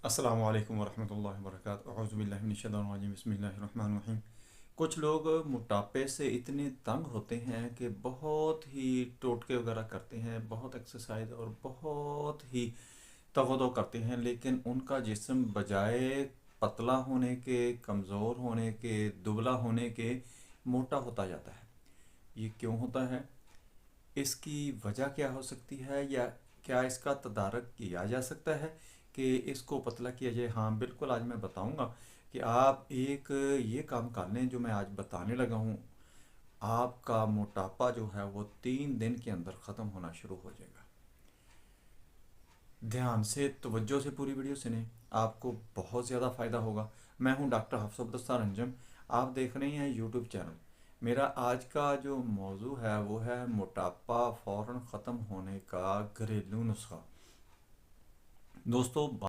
السلام علیکم ورحمۃ اللہ وبرکاتہ، اعوذ باللہ من الشیطان الرجیم، بسم اللہ الرحمن الرحیم۔ کچھ لوگ موٹاپے سے اتنے تنگ ہوتے ہیں کہ بہت ہی ٹوٹکے وغیرہ کرتے ہیں، بہت ایکسرسائز اور بہت ہی تغذو کرتے ہیں، لیکن ان کا جسم بجائے پتلا ہونے کے، کمزور ہونے کے، دبلا ہونے کے موٹا ہوتا جاتا ہے۔ یہ کیوں ہوتا ہے؟ اس کی وجہ کیا ہو سکتی ہے، یا کیا اس کا تدارک کیا جا سکتا ہے کہ اس کو پتلا کیا جائے؟ ہاں بالکل، آج میں بتاؤں گا کہ آپ ایک یہ کام کر لیں جو میں آج بتانے لگا ہوں۔ آپ کا موٹاپا جو ہے وہ 3 دن کے اندر ختم ہونا شروع ہو جائے گا۔ دھیان سے، توجہ سے پوری ویڈیو سنیں، آپ کو بہت زیادہ فائدہ ہوگا۔ میں ہوں ڈاکٹر حفص عبدالستار انجم، آپ دیکھ رہے ہیں یوٹیوب چینل۔ میرا آج کا جو موضوع ہے وہ ہے موٹاپا فوراً ختم ہونے کا گھریلو نسخہ۔ دوستو،